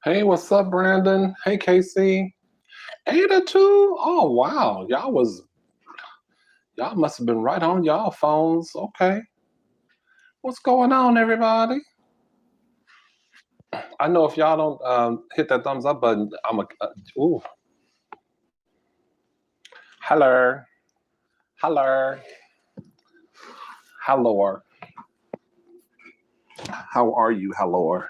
Hey, what's up, Brandon? Hey, Casey. Ada too. Oh wow, y'all must have been right on y'all phones. Okay, what's going on, everybody? I know if y'all don't hit that thumbs up button, I'm a ooh. Hello, hello, hello. How are you, hello?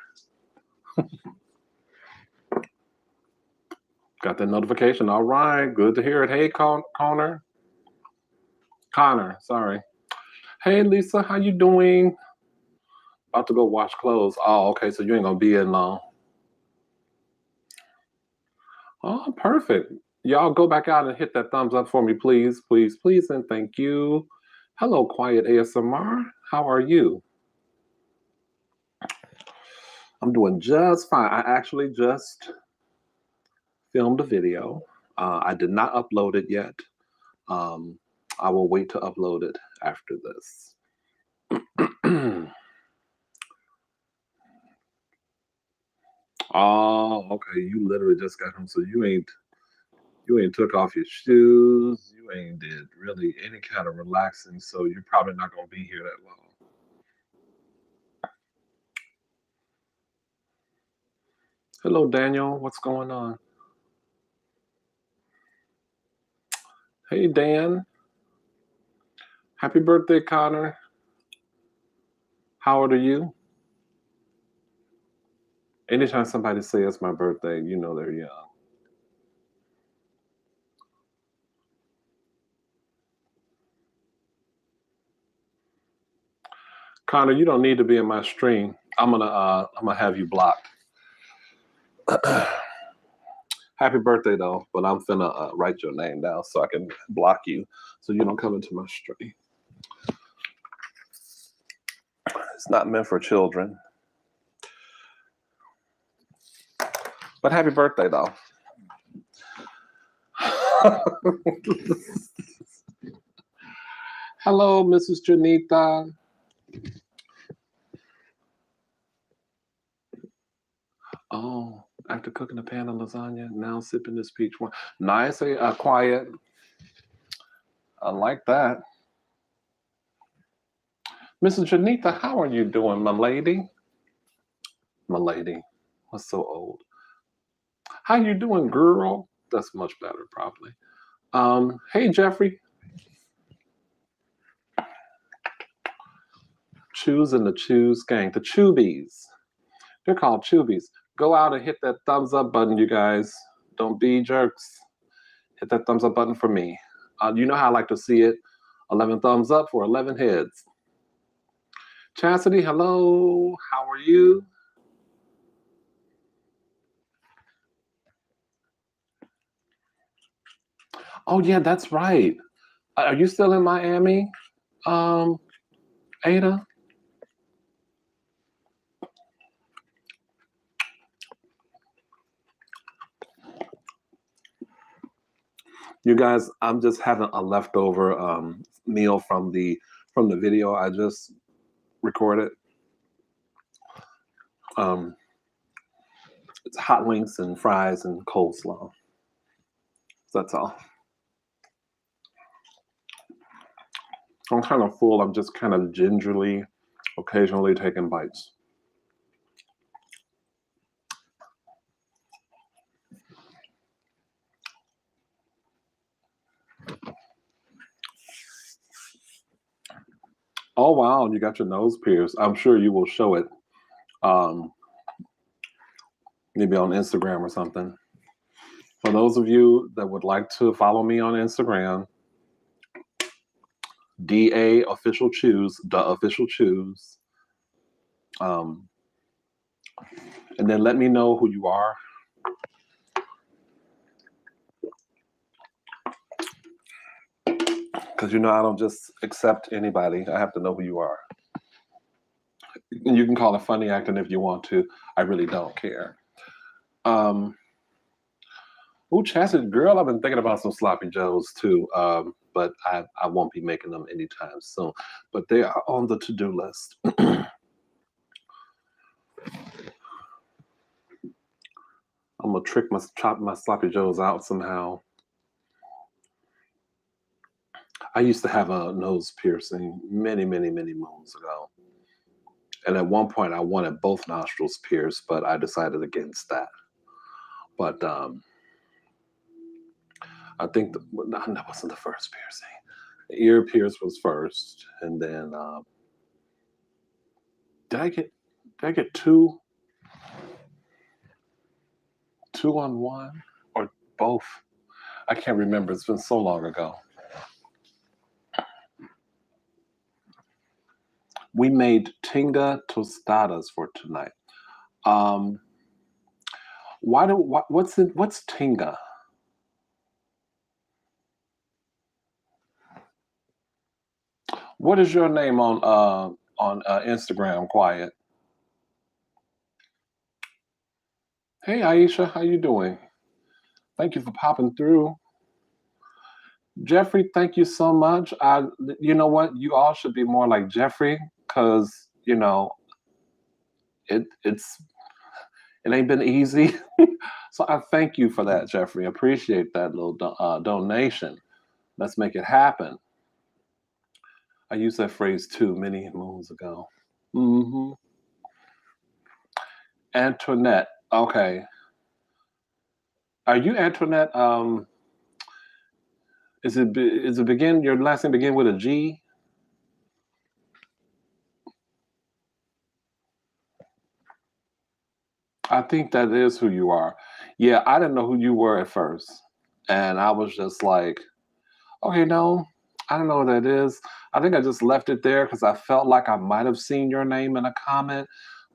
Got that notification. All right, good to hear it. Hey, Connor. Sorry. Hey, Lisa, how you doing? About to go wash clothes. Oh, okay. So you ain't gonna be in long. Oh, perfect. Y'all go back out and hit that thumbs up for me, please, please, please, and thank you. Hello, Quiet ASMR. How are you? I'm doing just fine. I actually just filmed a video. I did not upload it yet. Um, I will wait to upload it after this. Oh, okay. You literally just got home, so you ain't took off your shoes. You ain't did really any kind of relaxing, so you're probably not gonna be here that long. Hello, Daniel. What's going on? Hey, Dan. Happy birthday, Connor. How old are you? Anytime somebody says it's my birthday, you know they're young. Connor, you don't need to be in my stream. I'm gonna have you blocked. Happy birthday though, but I'm finna write your name down so I can block you so you don't come into my stream. It's not meant for children. But happy birthday though. Hello, Mrs. Janita. Oh, after cooking a pan of lasagna, now sipping this peach wine. Nice, quiet. I like that. Mrs. Janita, how are you doing, my lady? My lady. What's so old? How you doing, girl? That's much better, probably. Hey, Jeffrey. Choose in the Choose gang. The Chewbies. They're called Chewbies. Go out and hit that thumbs up button, you guys. Don't be jerks. Hit that thumbs up button for me. You know how I like to see it. 11 thumbs up for 11 heads. Chastity, hello. How are you? Oh, yeah, that's right. Are you still in Miami, um, Ada? You guys, I'm just having a leftover meal from the video I just recorded. Um, it's hot wings and fries and coleslaw. That's all. I'm kind of full. I'm just kind of gingerly, occasionally taking bites. Oh wow, you got your nose pierced. I'm sure you will show it, um, maybe on Instagram or something. For those of you that would like to follow me on Instagram, DA official choose the official choose, um, and then let me know who you are. Because you know I don't just accept anybody. I have to know who you are. And you can call it funny acting if you want to. I really don't care. Um, oh, Chastity, girl, I've been thinking about some sloppy joes too. But I won't be making them anytime soon. But they are on the to-do list. I'm gonna chop my sloppy joes out somehow. I used to have a nose piercing many, many, many moons ago. And at one point I wanted both nostrils pierced, but I decided against that. But I think that wasn't the first piercing. The ear pierce was first, and then did I get two on one or both? I can't remember. It's been so long ago. We made tinga tostadas for tonight. What's tinga? What is your name on Instagram, Quiet? Hey Aisha, how you doing? Thank you for popping through. Jeffrey, thank you so much. You know what? You all should be more like Jeffrey, because it ain't been easy. So I thank you for that, Jeffrey. Appreciate that little donation. Let's make it happen. I used that phrase too many moons ago. Mm-hmm. Antoinette. Okay. Are you Antoinette? Is it begin? Your last name begin with a G? I think that is who you are. Yeah, I didn't know who you were at first, and I was just like, okay, no, I don't know what that is. I think I just left it there because I felt like I might have seen your name in a comment,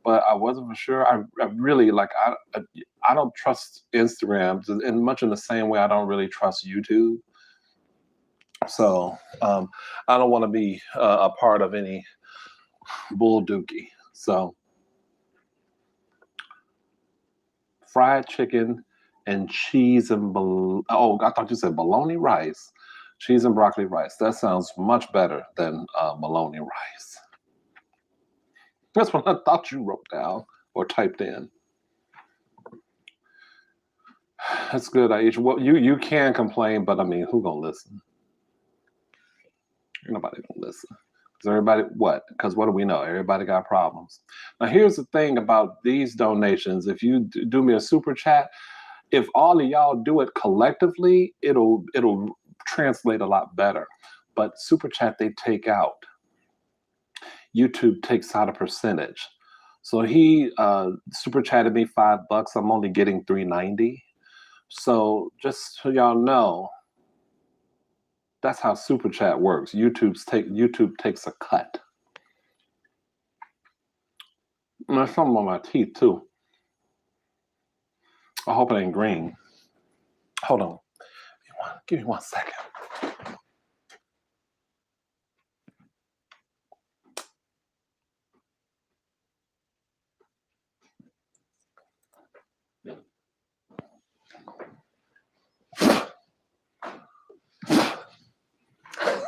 but I wasn't for sure. I really like I don't trust Instagram in much in the same way I don't really trust YouTube. So I don't want to be a part of any bull dookie. So fried chicken and cheese and oh, I thought you said bologna rice. Cheese and broccoli rice. That sounds much better than bologna rice. That's what I thought you wrote down or typed in. That's good, Aisha. Well, you can complain, but I mean, who gonna listen? Nobody gonna listen. Because everybody, what? Because what do we know? Everybody got problems. Now, here's the thing about these donations. If you do me a super chat, if all of y'all do it collectively, it'll translate a lot better. But super chat they take out. YouTube takes out a percentage. So he super chatted me $5. I'm only getting $3.90. So just so y'all know, that's how super chat works. YouTube takes a cut. And there's something on my teeth too. I hope it ain't green. Hold on. Give me 1 second.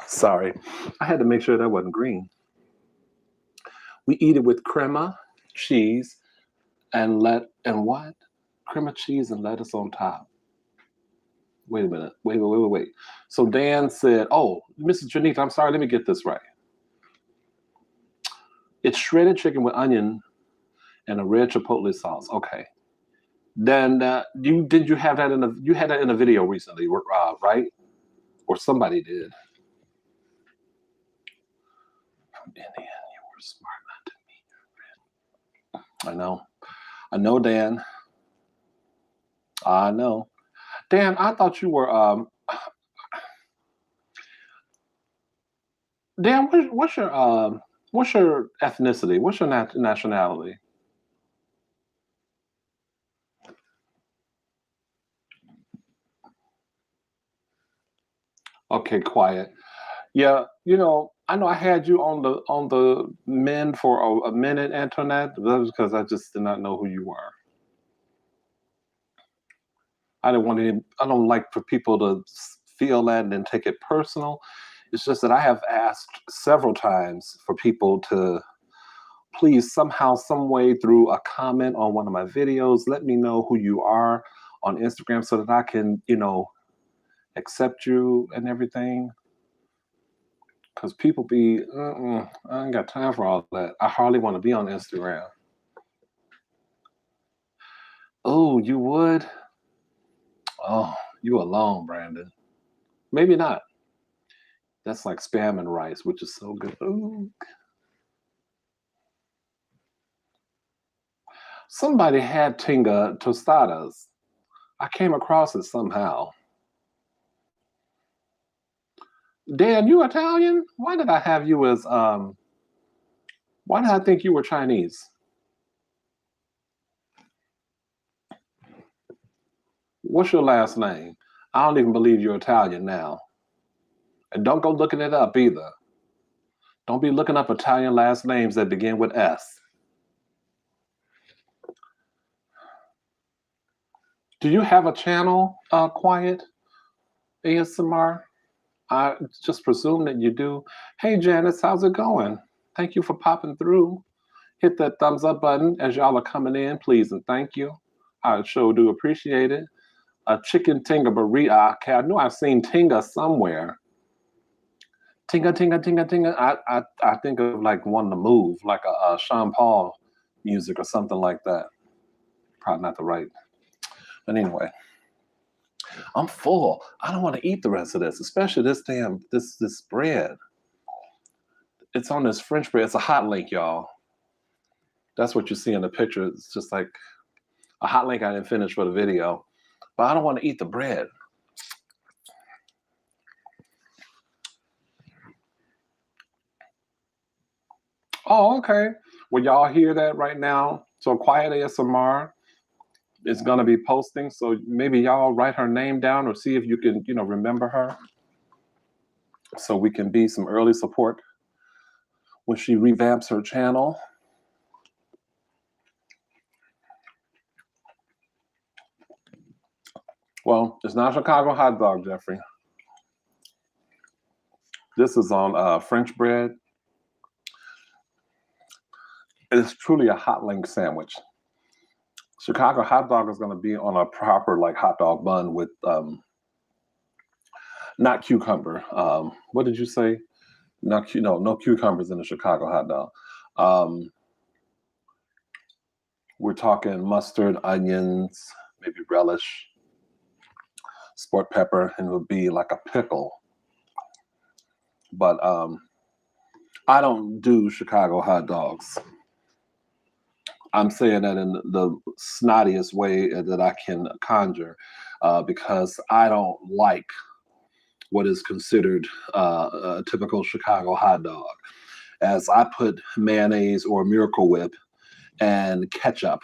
Sorry. I had to make sure that wasn't green. We eat it with crema, cheese, and what? Crema, cheese, and lettuce on top. Wait a minute. Wait. So Dan said, oh, Mrs. Janita, I'm sorry, let me get this right. It's shredded chicken with onion and a red chipotle sauce. Okay. Then did you have that you had that in a video recently, right? Or somebody did. From Indiana, you were smart not to me. I know, Dan. I know. Dan, I thought you were Dan, what's your ethnicity? What's your nationality? Okay, quiet. Yeah, I know I had you on the men for a minute, Antoinette. That was because I just did not know who you were. I don't like for people to feel that and then take it personal. It's just that I have asked several times for people to please somehow, some way through a comment on one of my videos, let me know who you are on Instagram so that I can, accept you and everything. Because people be, I ain't got time for all that. I hardly want to be on Instagram. Oh, you would? Oh, you alone, Brandon. Maybe not. That's like spam and rice, which is so good. Ooh. Somebody had tinga tostadas. I came across it somehow. Dan, you Italian? Why did I have you as why did I think you were Chinese? What's your last name? I don't even believe you're Italian now. And don't go looking it up either. Don't be looking up Italian last names that begin with S. Do you have a channel, Quiet ASMR? I just presume that you do. Hey, Janice, how's it going? Thank you for popping through. Hit that thumbs up button as y'all are coming in, please, and thank you. I sure do appreciate it. A chicken tinga burrito. Okay, I knew I've seen tinga somewhere. Tinga, tinga, tinga, tinga. I think of like one to move, like a Sean Paul music or something like that. Probably not the right. But anyway, I'm full. I don't want to eat the rest of this, especially this this bread. It's on this French bread. It's a hot link, y'all. That's what you see in the picture. It's just like a hot link I didn't finish for the video. But I don't want to eat the bread. Oh, okay. Well, y'all hear that right now? So Quiet ASMR is going to be posting. So maybe y'all write her name down or see if you can, remember her. So we can be some early support when she revamps her channel. Well, it's not Chicago hot dog, Jeffrey. This is on French bread. It's truly a hot link sandwich. Chicago hot dog is going to be on a proper like hot dog bun with not cucumber. What did you say? No cucumbers in the Chicago hot dog. We're talking mustard, onions, maybe relish, sport pepper, and it would be like a pickle. But I don't do Chicago hot dogs. I'm saying that in the snottiest way that I can conjure, because I don't like what is considered a typical Chicago hot dog. As I put mayonnaise or Miracle Whip and ketchup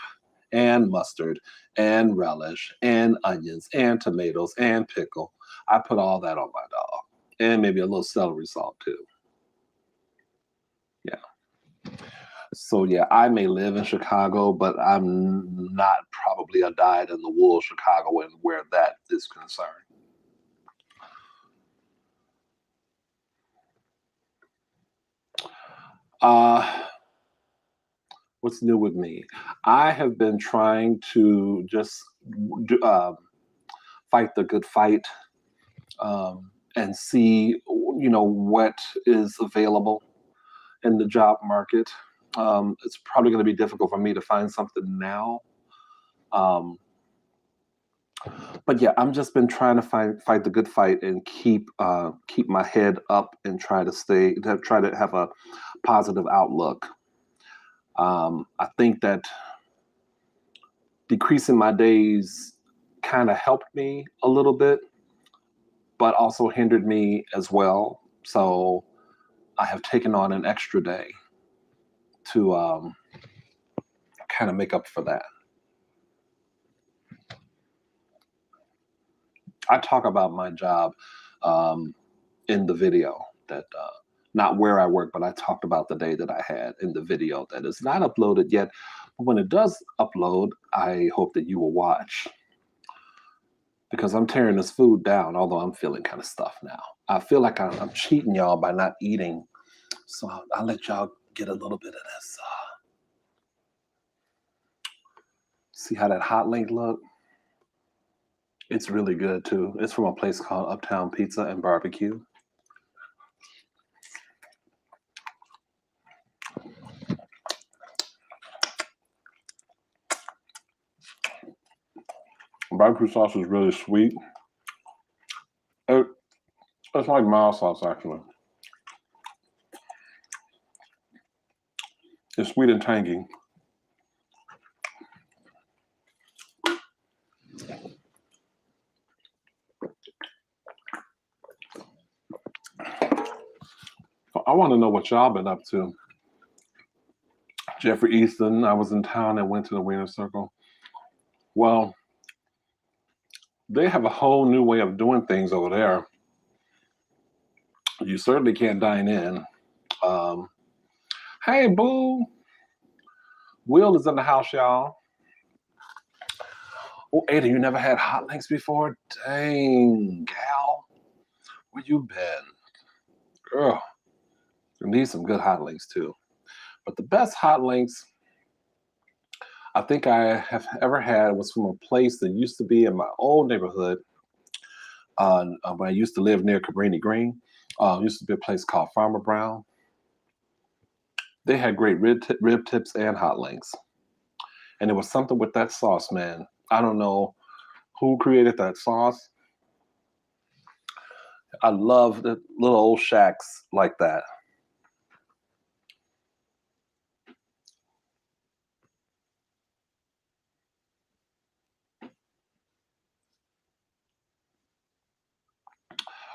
and mustard and relish and onions and tomatoes and pickle, I put all that on my dog. And maybe a little celery salt too. Yeah. So yeah, I may live in Chicago, but I'm not probably a dyed-in-the-wool Chicagoan where that is concerned. What's new with me? I have been trying to just fight the good fight and see, what is available in the job market. It's probably going to be difficult for me to find something now. But yeah, I'm just been trying to fight the good fight and keep my head up and try to have a positive outlook. I think that decreasing my days kind of helped me a little bit, but also hindered me as well. So I have taken on an extra day to kind of make up for that. I talk about my job in the video that not where I work, but I talked about the day that I had in the video that is not uploaded yet. But when it does upload, I hope that you will watch, because I'm tearing this food down, although I'm feeling kind of stuffed now. I feel like I'm cheating y'all by not eating. So I'll let y'all get a little bit of this See how that hot link look? It's really good too. It's from a place called Uptown Pizza and Barbecue. Barbecue sauce is really sweet. It's like mild sauce, actually. It's sweet and tangy. I want to know what y'all been up to. Jeffrey Easton, I was in town and went to the Wiener Circle. Well, they have a whole new way of doing things over there. You certainly can't dine in. Hey, boo. Will is in the house, y'all. Oh, Ada, you never had hot links before? Dang, gal. Where you been? Girl, you need some good hot links, too. But the best hot links I think I have ever had was from a place that used to be in my old neighborhood when I used to live near Cabrini Green. Used to be a place called Farmer Brown. They had great rib tips and hot links. And there was something with that sauce, man. I don't know who created that sauce. I love the little old shacks like that.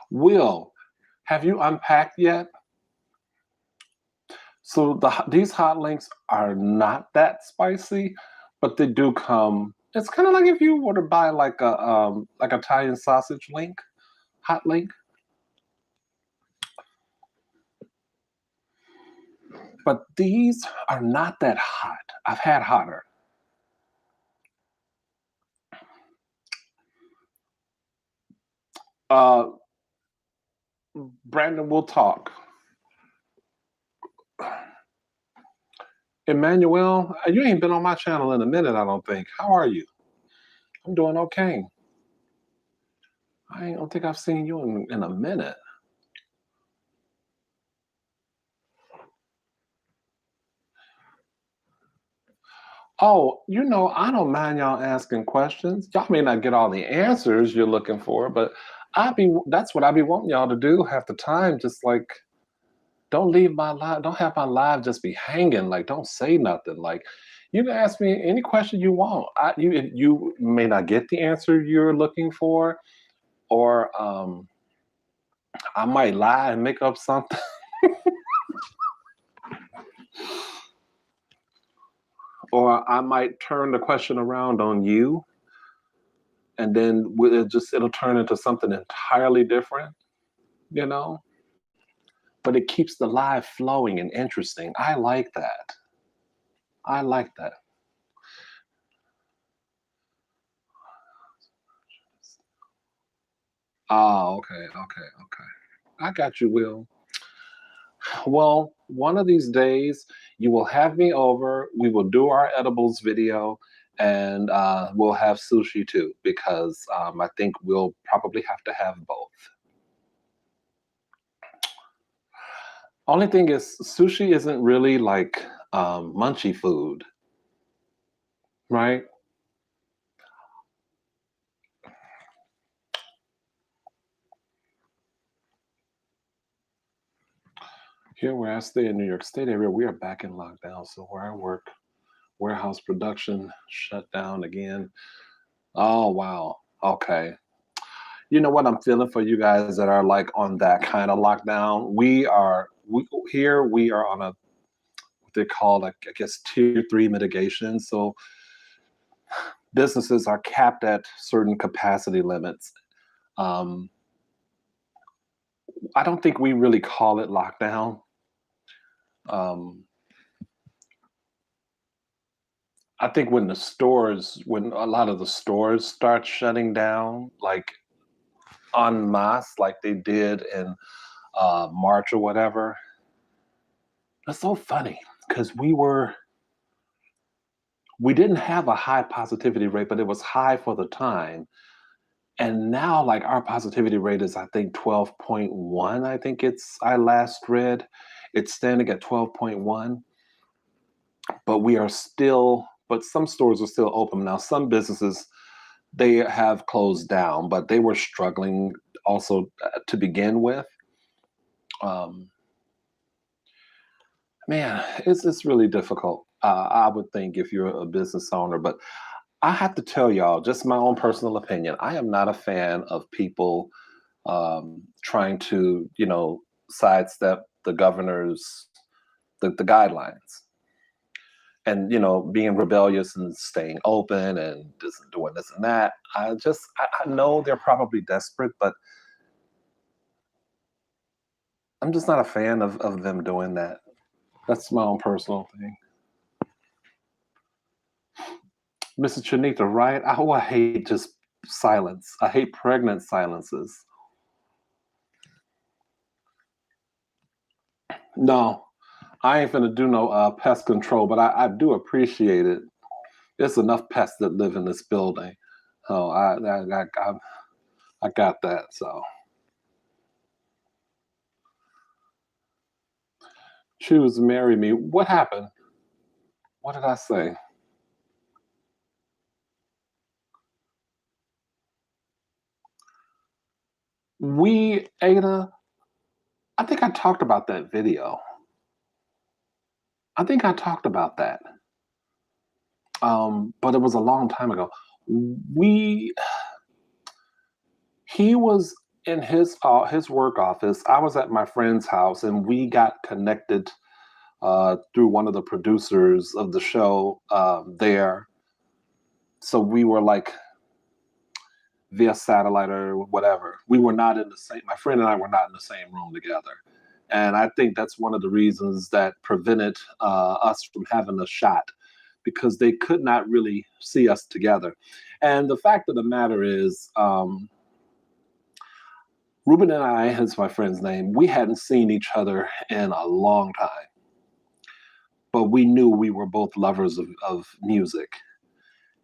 Will, have you unpacked yet? So these hot links are not that spicy, but they do come. It's kind of like if you were to buy like Italian sausage link, hot link. But these are not that hot. I've had hotter. Uh, Brandon, we'll talk. Emmanuel, you ain't been on my channel in a minute, I don't think. How are you? I'm doing okay. I don't think I've seen you in a minute. Oh, I don't mind y'all asking questions. Y'all may not get all the answers you're looking for, but that's what I be wanting y'all to do half the time. Just like don't leave my live, don't have my live just be hanging. Like don't say nothing. Like you can ask me any question you want. You may not get the answer you're looking for, or I might lie and make up something. Or I might turn the question around on you, and then it'll turn into something entirely different, you know. But it keeps the live flowing and interesting. I like that. I like that. Oh, okay. I got you, Will. Well, one of these days you will have me over. We will do our edibles video, and we'll have sushi too, because I think we'll probably have to have both. Only thing is, sushi isn't really like munchy food, right? Here where I stay in New York State area, we are back in lockdown. So where I work, warehouse production shut down again. Oh wow. Okay. You know what I'm feeling for you guys that are like on that kind of lockdown. We are on a what they call like I guess tier 3 mitigation. So businesses are capped at certain capacity limits. Um, I don't think we really call it lockdown. Um, I think when a lot of the stores start shutting down, like en masse, like they did in March or whatever, that's so funny because we didn't have a high positivity rate, but it was high for the time. And now, like, our positivity rate is, I think, 12.1. I think I last read. It's standing at 12.1, but but some stores are still open. Now, some businesses, they have closed down, but they were struggling also to begin with. Um, Man, it's really difficult. I would think if you're a business owner, but I have to tell y'all, just my own personal opinion. I am not a fan of people trying to, sidestep the governor's the guidelines, and being rebellious and staying open and just doing this and that. I know they're probably desperate, but I'm just not a fan of them doing that. That's my own personal thing. Mrs. Chanita, right? Oh, I hate just silence. I hate pregnant silences. No, I ain't finna do no pest control, but I do appreciate it. There's enough pests that live in this building. Oh, I got that. So choose marry me. What happened? What did I say? Ada, I think I talked about that video. I think I talked about that. But it was a long time ago. We He was in his work office. I was at my friend's house, and we got connected through one of the producers of the show there. So we were like via satellite or whatever. We were not in the same. My friend and I were not in the same room together, and I think that's one of the reasons that prevented us from having a shot, because they could not really see us together. And the fact of the matter is, Ruben and I, is my friend's name, we hadn't seen each other in a long time, but we knew we were both lovers of music,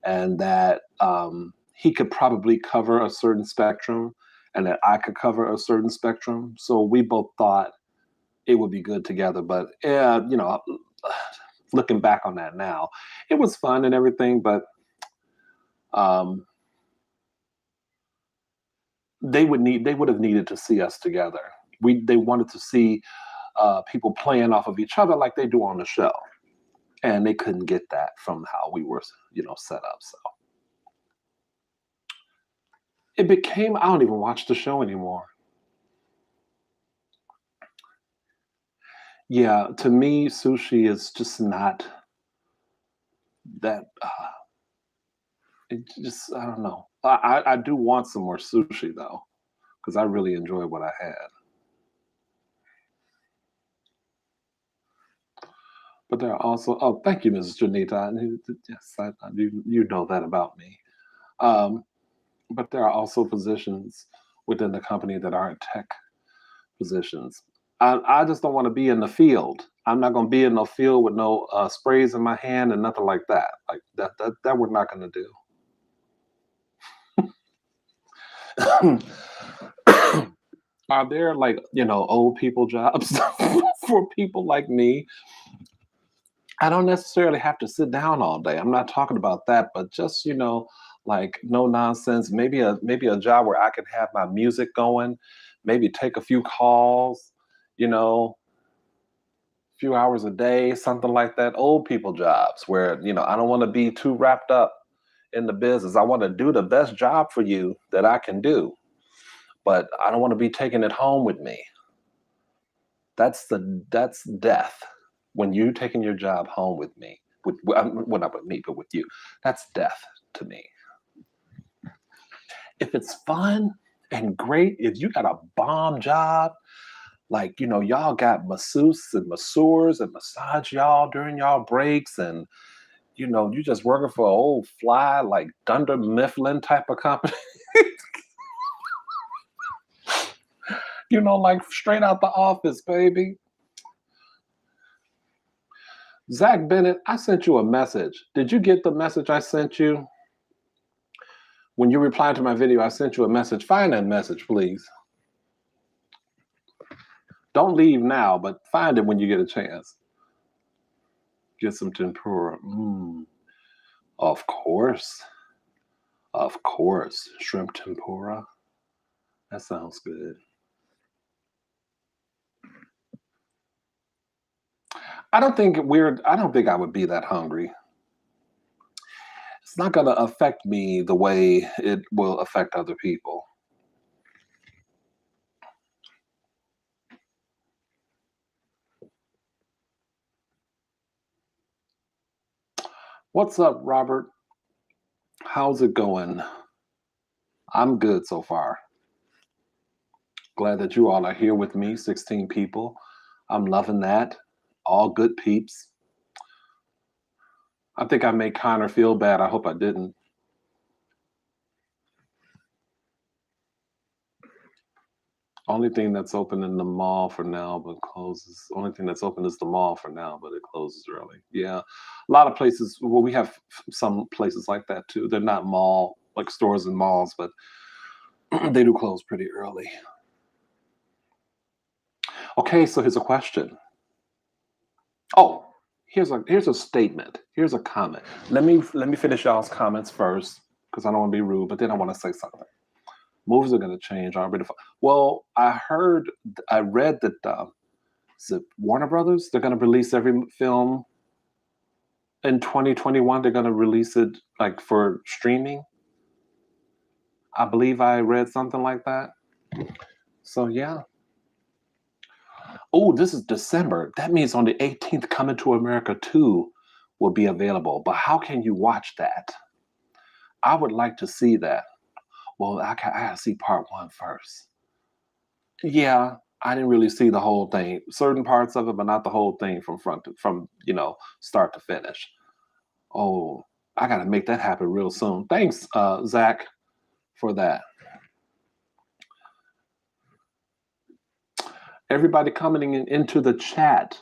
and that he could probably cover a certain spectrum and that I could cover a certain spectrum. So we both thought it would be good together. But yeah, looking back on that now, it was fun and everything, but um, they would have needed to see us together. They wanted to see people playing off of each other like they do on the show, and they couldn't get that from how we were, set up. So it became, I don't even watch the show anymore. Yeah, to me, sushi is just not that. It just, I don't know. I do want some more sushi though, because I really enjoyed what I had. But there are also, oh, thank you, Mrs. Janita. Yes, you know that about me. Um, but there are also positions within the company that aren't tech positions. I just don't want to be in the field. I'm not going to be in no field with no sprays in my hand and nothing like that. Like that we're not going to do. Are there, like, old people jobs for people like me? I don't necessarily have to sit down all day. I'm not talking about that, but just, like, no nonsense. Maybe a job where I can have my music going, maybe take a few calls, a few hours a day, something like that. Old people jobs where, I don't want to be too wrapped up in the business. I want to do the best job for you that I can do, but I don't want to be taking it home with me. That's death. When you taking your job home with me, well, not with me, but with you, that's death to me. If it's fun and great, if you got a bomb job, like, y'all got masseuses and masseurs and massage y'all during y'all breaks, and you just working for an old fly like Dunder Mifflin type of company, like straight out the office, baby. Zach Bennett, I sent you a message. Did you get the message I sent you? When you replied to my video, I sent you a message. Find that message, please. Don't leave now, but find it when you get a chance. Get some tempura. Of course. Of course. Shrimp tempura. That sounds good. I don't think I would be that hungry. It's not going to affect me the way it will affect other people. What's up, Robert? How's it going? I'm good so far. Glad that you all are here with me, 16 people. I'm loving that. All good peeps. I think I made Connor feel bad. I hope I didn't. Only thing that's open in the mall for now, but closes. Only thing that's open is the mall for now, but it closes early. Yeah, a lot of places. Well, we have some places like that too. They're not mall like stores and malls, but they do close pretty early. Okay, so here's a question. Oh, here's a statement. Here's a comment. Let me finish y'all's comments first because I don't want to be rude, but then I want to say something. Movies are going to change already. Well, I read that is it Warner Brothers? They're going to release every film in 2021. They're going to release it like for streaming. I believe I read something like that. So yeah. Oh, this is December. That means on the 18th, Coming to America 2 will be available. But how can you watch that? I would like to see that. Well, I gotta see part 1 first. Yeah, I didn't really see the whole thing. Certain parts of it, but not the whole thing from start to finish. Oh, I gotta make that happen real soon. Thanks, Zach, for that. Everybody coming into the chat,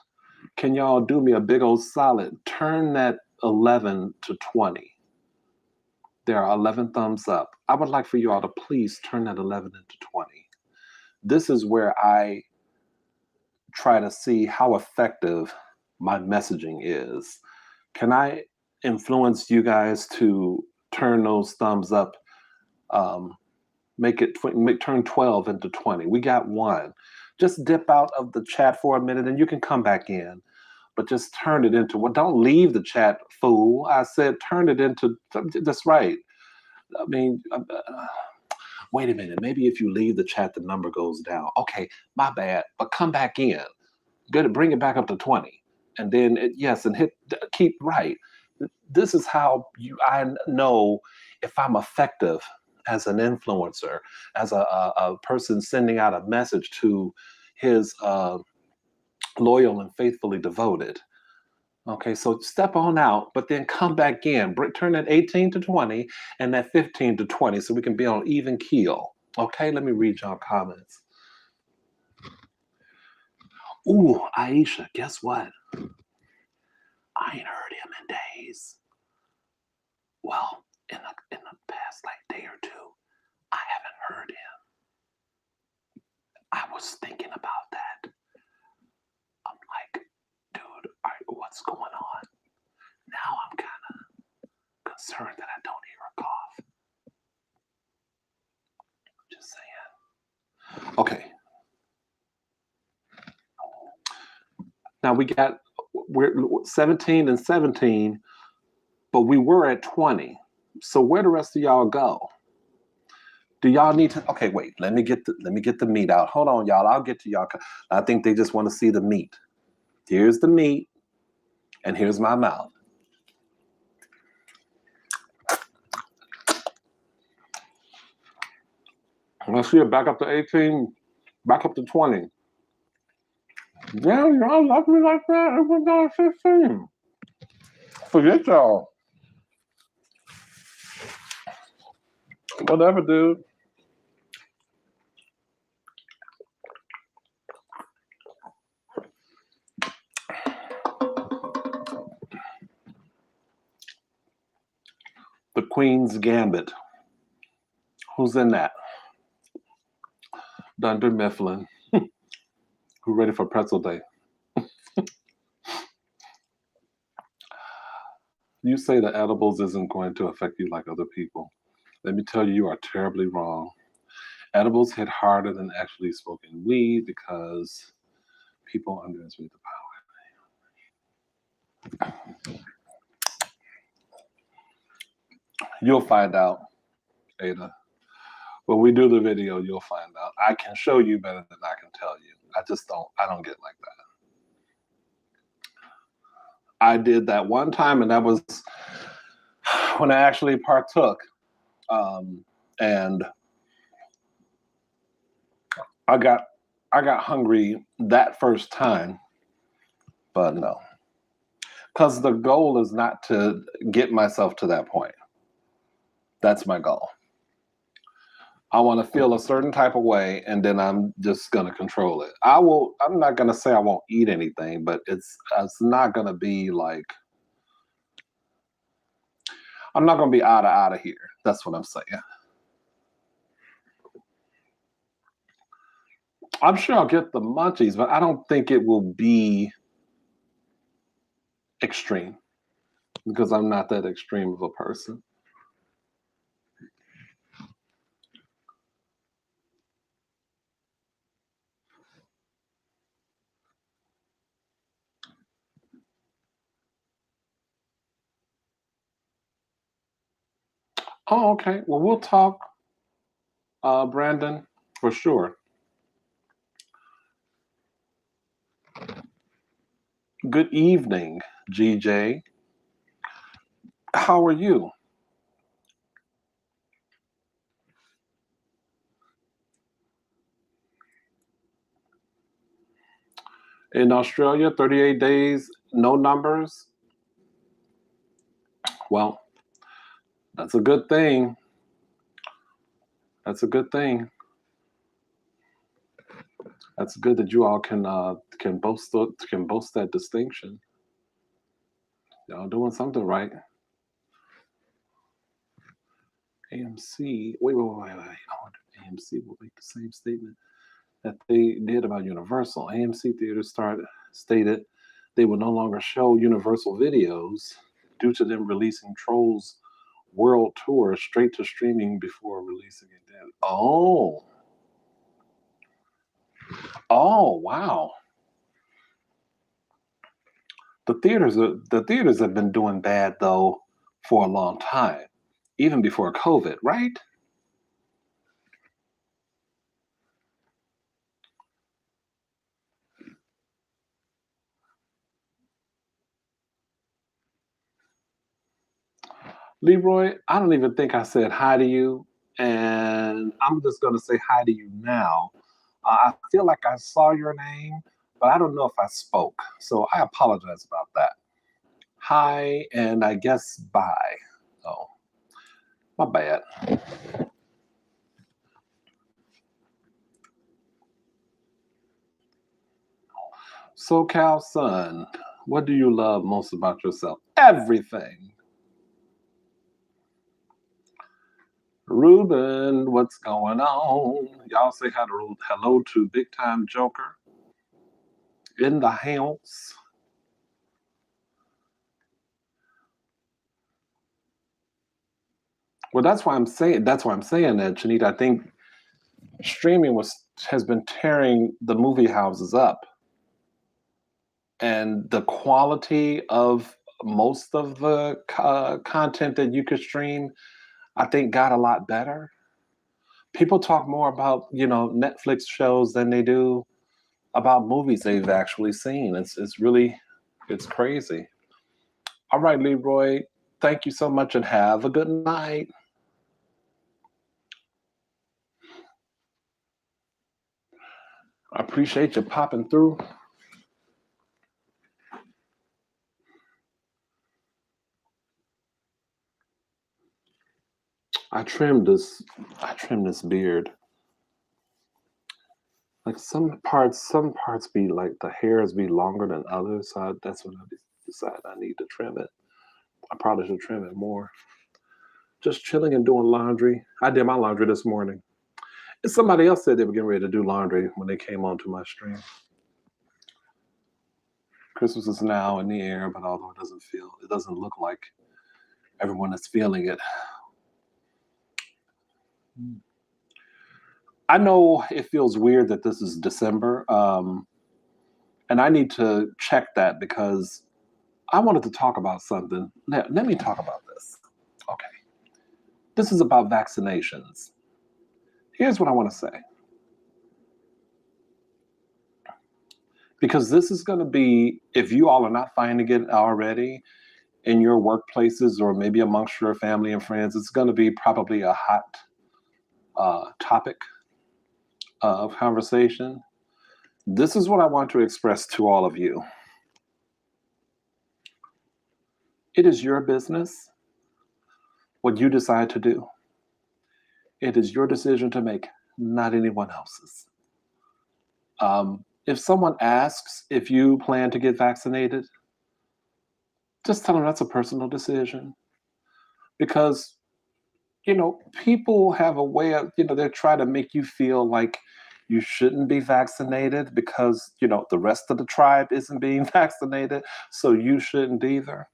can y'all do me a big old solid? Turn that 11 to 20. There are 11 thumbs up. I would like for you all to please turn that 11 into 20. This is where I try to see how effective my messaging is. Can I influence you guys to turn those thumbs up? Turn 12 into 20. We got 1. Just dip out of the chat for a minute and you can come back in. But just turn it into, well, don't leave the chat, fool. I said turn it into, that's right. I mean, wait a minute. Maybe if you leave the chat, the number goes down. Okay, my bad. But come back in. Bring it back up to 20. And then, keep right. This is how I know if I'm effective as an influencer, as a person sending out a message to his loyal and faithfully devoted. Okay, so step on out, but then come back in. Turn that 18 to 20 and that 15 to 20 so we can be on even keel. Okay, let me read y'all comments. Ooh, Aisha, guess what? I ain't heard him in days. Well, in the past day or two, I haven't heard him. I was thinking about that. I'm like, dude, what's going on? Now I'm kind of concerned that I don't hear a cough. Just saying. Okay. Now we're 17 and 17, but we were at 20. So where the rest of y'all go? Do y'all need to? Okay, wait. Let me get the meat out. Hold on, y'all. I'll get to y'all. I think they just want to see the meat. Here's the meat, and here's my mouth. Let's see it back up to 18, back up to 20. Yeah, y'all love me like that. It was down 16. Forget y'all. Whatever, dude. Queen's Gambit. Who's in that? Dunder Mifflin. Who ready for pretzel day? You say that edibles isn't going to affect you like other people. Let me tell you, you are terribly wrong. Edibles hit harder than actually smoking weed because people underestimate the power. You'll find out, Ada. When we do the video, you'll find out. I can show you better than I can tell you. I don't get like that. I did that one time, and that was when I actually partook. And I got hungry that first time, but no. Because the goal is not to get myself to that point. That's my goal. I want to feel a certain type of way, and then I'm just going to control it. I'm not going to say I won't eat anything, but it's not going to be like, I'm not going to be out of here. That's what I'm saying. I'm sure I'll get the munchies, but I don't think it will be extreme because I'm not that extreme of a person. Oh, okay. Well, we'll talk, Brandon, for sure. Good evening, GJ. How are you? In Australia, 38 days, no numbers. Well, that's a good thing. That's a good thing. That's good that you all can boast that distinction. Y'all doing something right. AMC. Wait. I wonder if AMC will make the same statement that they did about Universal. AMC Theaters stated they will no longer show Universal videos due to them releasing Trolls World Tour straight to streaming before releasing it. Then, oh, wow! The theaters have been doing bad though for a long time, even before COVID, right? Leroy, I don't even think I said hi to you, and I'm just going to say hi to you now. I feel like I saw your name, but I don't know if I spoke, so I apologize about that. Hi, and I guess bye. Oh, my bad. SoCal Sun, what do you love most about yourself? Everything. Ruben, what's going on? Y'all say hello to Big Time Joker in the house. Well, that's why I'm saying that, Janita. I think streaming has been tearing the movie houses up, and the quality of most of the content that you could stream, I think, got a lot better. People talk more about Netflix shows than they do about movies they've actually seen. It's crazy. All right, Leroy, thank you so much and have a good night. I appreciate you popping through. I trimmed this beard. Like some parts be like the hairs be longer than others. So that's when I decide I need to trim it. I probably should trim it more. just chilling and doing laundry. I did my laundry this morning. And somebody else said they were getting ready to do laundry when they came onto my stream. Christmas is now in the air, but although it doesn't look like everyone is feeling it. I know it feels weird that this is December, and I need to check that because I wanted to talk about something. Let me talk about this. Okay. This is about vaccinations. Here's what I want to say. Because this is going to be, if you all are not finding it already in your workplaces or maybe amongst your family and friends, it's going to be probably a hot topic of conversation. This is what I want to express to all of you. It is your business what you decide to do. It is your decision to make, not anyone else's. If someone asks if you plan to get vaccinated, just tell them that's a personal decision. Because, people have a way of, they're trying to make you feel like you shouldn't be vaccinated because, the rest of the tribe isn't being vaccinated, so you shouldn't either.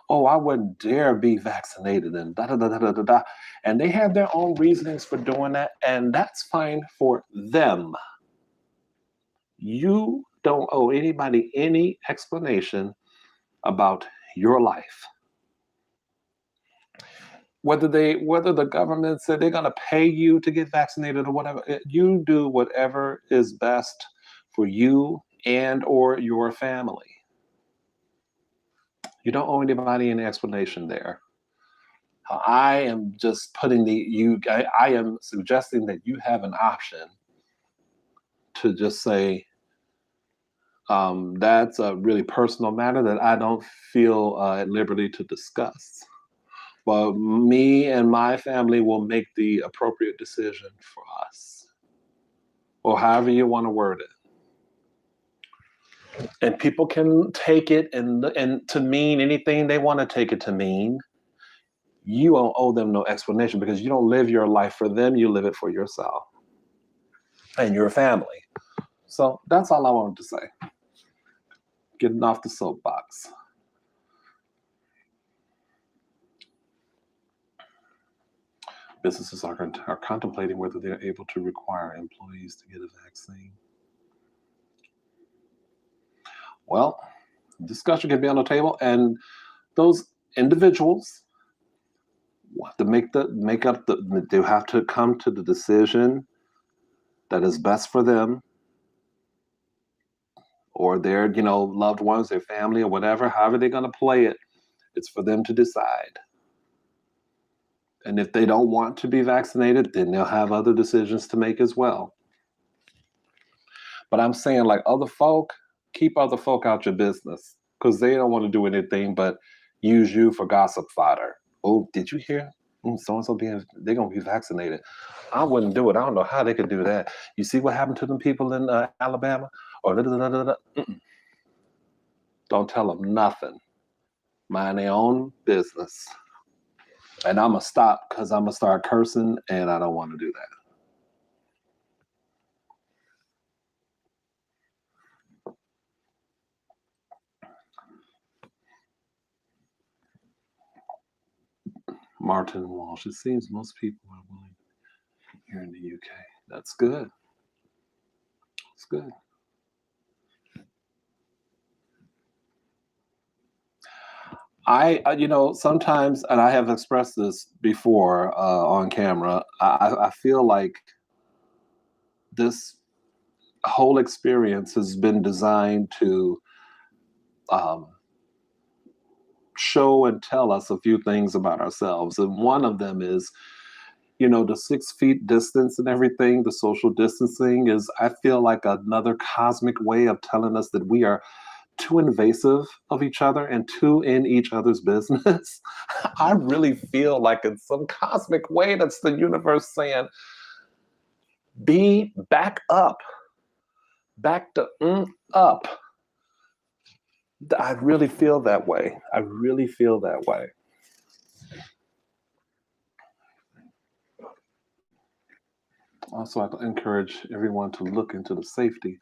Oh, I wouldn't dare be vaccinated and da da da da da da da. And they have their own reasonings for doing that, and that's fine for them. You don't owe anybody any explanation about your life. Whether the government said they're going to pay you to get vaccinated or whatever, you do whatever is best for you and or your family. You don't owe anybody any explanation there. I am just I am suggesting that you have an option to just say, that's a really personal matter that I don't feel at liberty to discuss. But me and my family will make the appropriate decision for us, or however you want to word it. And people can take it and to mean anything they want to take it to mean. You don't owe them no explanation because you don't live your life for them. You live it for yourself and your family. So that's all I wanted to say. Getting off the soapbox. Businesses are contemplating whether they're able to require employees to get a vaccine. Well, discussion can be on the table, and those individuals have to they have to come to the decision that is best for them or their, loved ones, their family, or whatever. However they're going to play it, it's for them to decide. And if they don't want to be vaccinated, then they'll have other decisions to make as well. But I'm saying, like, other folk, keep other folk out your business because they don't want to do anything but use you for gossip fodder. Oh, did you hear? So-and-so they're going to be vaccinated. I wouldn't do it. I don't know how they could do that. You see what happened to them people in Alabama? Or don't tell them nothing. Mind their own business. And I'm going to stop because I'm going to start cursing, and I don't want to do that. Martin Walsh. It seems most people are willing here in the UK. That's good. That's good. I sometimes, and I have expressed this before on camera, I feel like this whole experience has been designed to show and tell us a few things about ourselves. And one of them is, the 6 feet distance and everything, the social distancing is, I feel like, another cosmic way of telling us that we are too invasive of each other and too in each other's business. I really feel like in some cosmic way that's the universe saying, be back up, back to up. I really feel that way. I really feel that way. Also, I encourage everyone to look into the safety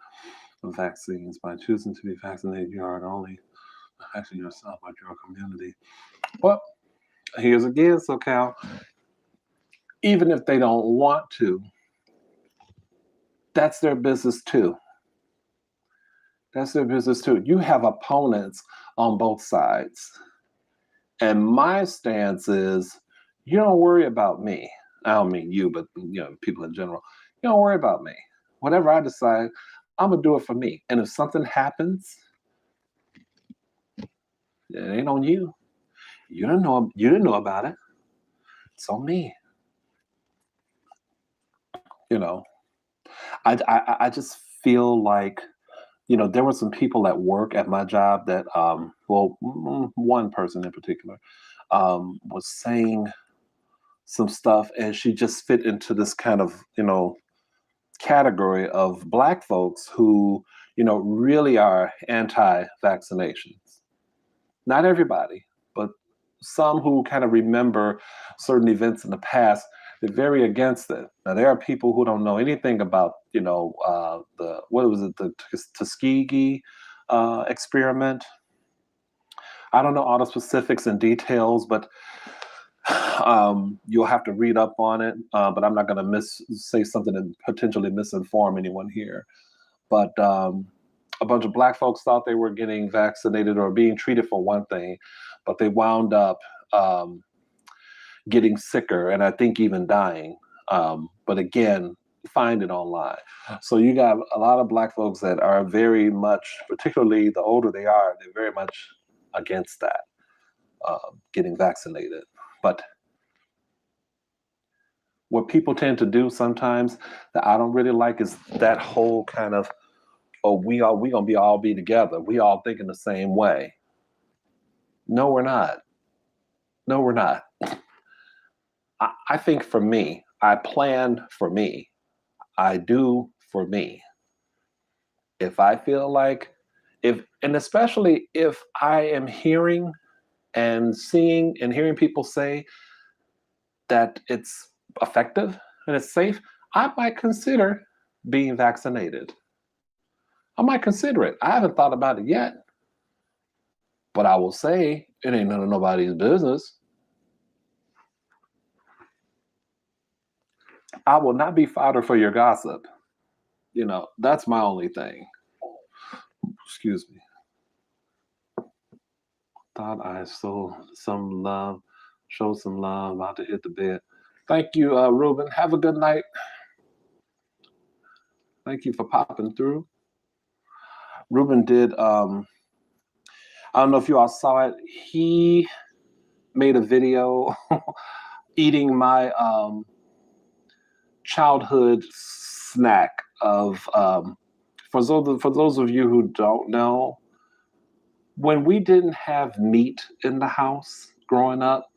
of vaccines. By choosing to be vaccinated, you are not only protecting yourself but your community. Well, here's again, so Cal, even if they don't want to, that's their business too. That's their business too. You have opponents on both sides. And my stance is, you don't worry about me. I don't mean you, but people in general. You don't worry about me. Whatever I decide, I'm gonna do it for me. And if something happens, it ain't on you. You didn't know. You didn't know about it. It's on me. You know. I just feel like there were some people at work at my job that one person in particular was saying some stuff, and she just fit into this kind of category of Black folks who really are anti-vaccinations. Not everybody, but some who kind of remember certain events in the past. They're very against it. Now there are people who don't know anything about the what was it, the Tuskegee experiment. I don't know all the specifics and details, but you'll have to read up on it. But I'm not going to say something and potentially misinform anyone here. But a bunch of Black folks thought they were getting vaccinated or being treated for one thing, but they wound up getting sicker and I think even dying. But again, find it online. So you got a lot of Black folks that are very much, particularly the older they are, they're very much against that, getting vaccinated. But what people tend to do sometimes that I don't really like is that whole kind of, oh, we gonna all be together. We all thinking the same way. No, we're not. No, we're not. I think for me, I plan for me. I do for me. If I feel like and especially if I am hearing and seeing and hearing people say that it's effective and it's safe, I might consider being vaccinated. I might consider it. I haven't thought about it yet, but I will say it ain't none of nobody's business. I will not be fodder for your gossip. That's my only thing. Excuse me. Thought I showed some love. About to hit the bed. Thank you, Ruben. Have a good night. Thank you for popping through. Ruben did. I don't know if you all saw it. He made a video eating my childhood snack of. For those of you who don't know, when we didn't have meat in the house growing up,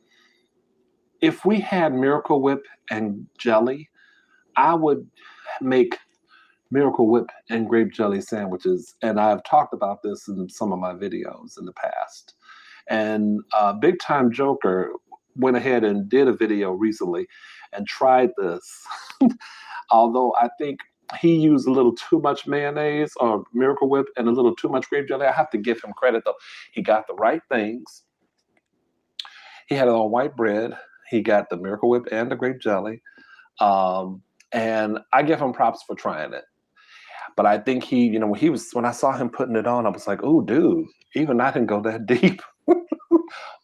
if we had Miracle Whip and jelly, I would make Miracle Whip and grape jelly sandwiches. And I've talked about this in some of my videos in the past. And Big Time Joker went ahead and did a video recently and tried this. Although I think he used a little too much mayonnaise or Miracle Whip and a little too much grape jelly. I have to give him credit though. He got the right things. He had it on white bread. He got the Miracle Whip and the grape jelly. And I give him props for trying it. But I think when I saw him putting it on, I was like, oh, dude, even I didn't go that deep.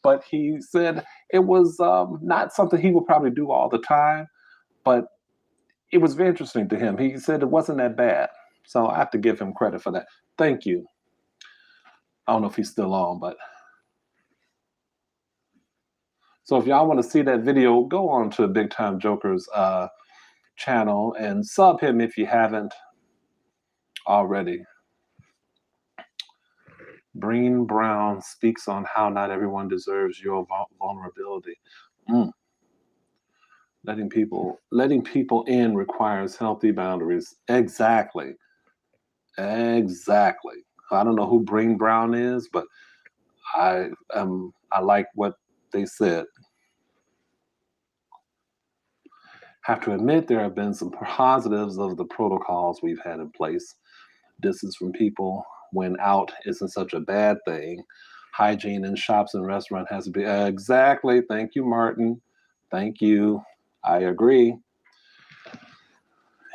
But he said it was not something he would probably do all the time, but it was very interesting to him. He said it wasn't that bad. So I have to give him credit for that. Thank you. I don't know if he's still on, but. So if y'all want to see that video, go on to Big Time Joker's channel and sub him if you haven't already. Breen Brown speaks on how not everyone deserves your vulnerability. Letting people in requires healthy boundaries. Exactly. I don't know who Breen Brown is, but I like what they said. have to admit there have been some positives of the protocols we've had in place. Distance from people when out isn't such a bad thing. Hygiene in shops and restaurants has to be exactly. Thank you, Martin. Thank you. I agree.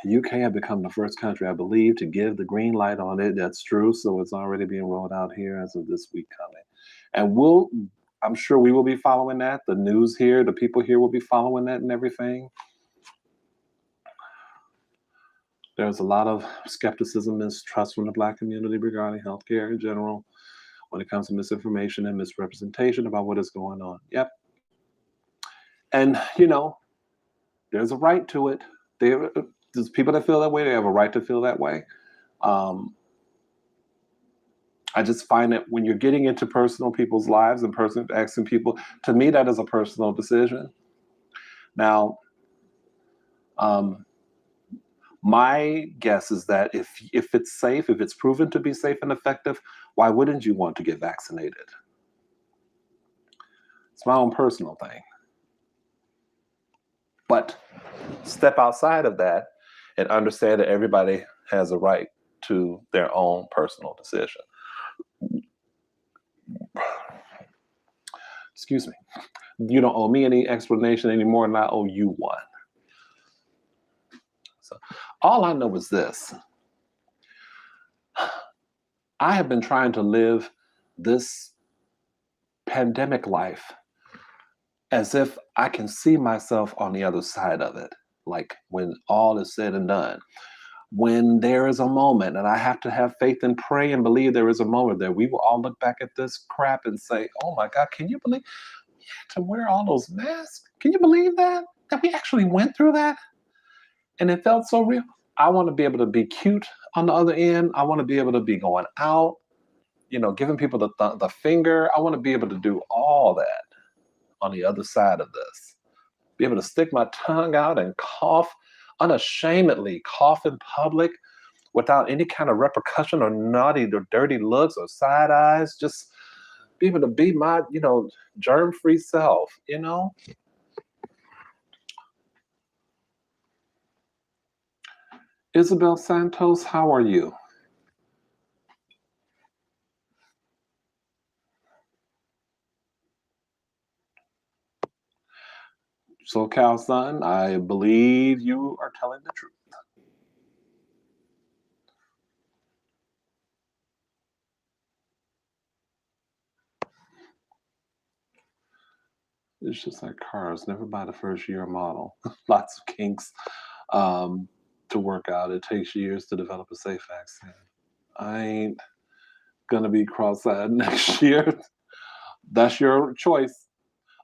UK had become the first country, I believe, to give the green light on it. That's true. So it's already being rolled out here as of this week coming. And I'm sure we will be following that. The news here, the people here will be following that and everything. There's a lot of skepticism, mistrust from the Black community regarding healthcare in general when it comes to misinformation and misrepresentation about what is going on. Yep. And, there's a right to it. There's people that feel that way. They have a right to feel that way. I just find that when you're getting into personal people's lives and asking people, to me, that is a personal decision. Now, my guess is that if it's safe, if it's proven to be safe and effective, why wouldn't you want to get vaccinated? It's my own personal thing. But step outside of that and understand that everybody has a right to their own personal decision. Excuse me. You don't owe me any explanation anymore, and I owe you one. So all I know is this. I have been trying to live this pandemic life as if I can see myself on the other side of it. Like when all is said and done, when there is a moment, and I have to have faith and pray and believe there is a moment that we will all look back at this crap and say, oh my God, can you believe we had to wear all those masks? Can you believe that we actually went through that? And it felt so real. I want to be able to be cute on the other end. I want to be able to be going out, giving people the finger. I want to be able to do all that on the other side of this. Be able to stick my tongue out and cough unashamedly, cough in public without any kind of repercussion or naughty or dirty looks or side eyes. Just be able to be my, germ-free self, Isabel Santos, how are you? So, Cal son, I believe you are telling the truth. It's just like cars, never buy the first year model. Lots of kinks to work out. It takes years to develop a safe vaccine. I ain't gonna be cross-eyed next year. That's your choice.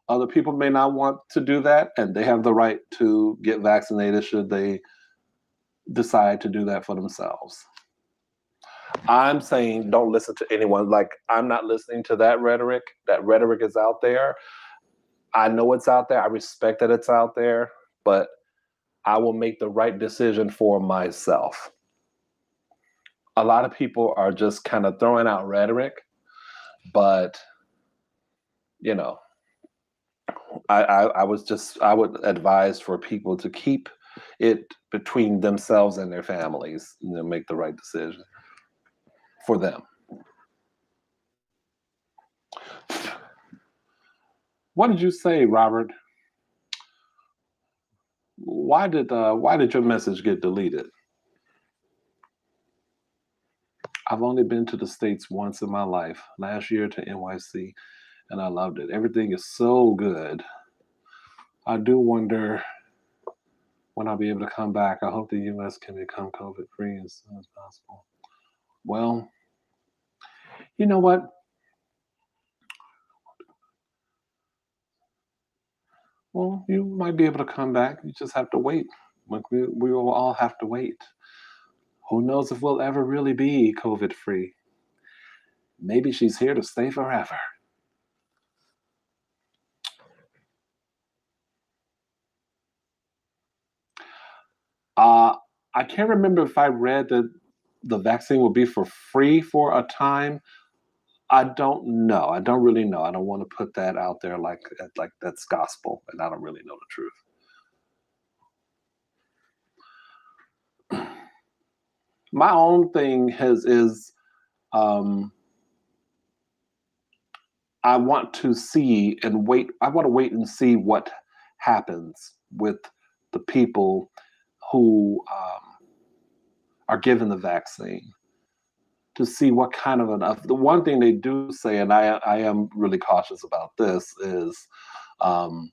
Other people may not want to do that, and they have the right to get vaccinated should they decide to do that for themselves. I'm saying don't listen to anyone. Like, I'm not listening to that rhetoric. That rhetoric is out there. I know it's out there. I respect that it's out there, but I will make the right decision for myself. A lot of people are just kind of throwing out rhetoric, but I would advise for people to keep it between themselves and their families, make the right decision for them. What did you say, Robert? Why did your message get deleted? I've only been to the States once in my life, last year to NYC, and I loved it. Everything is so good. I do wonder when I'll be able to come back. I hope the US can become COVID free as soon as possible. Well, you know what? Well, you might be able to come back. You just have to wait. Like we will all have to wait. Who knows if we'll ever really be COVID free? Maybe she's here to stay forever. I can't remember if I read that the vaccine will be for free for a time. I don't know. I don't really know. I don't want to put that out there like that's gospel, and I don't really know the truth. My own thing is um, I want to see and wait. I want to wait and see what happens with the people who are given the vaccine to see what kind of enough. The one thing they do say, and I am really cautious about this, is um,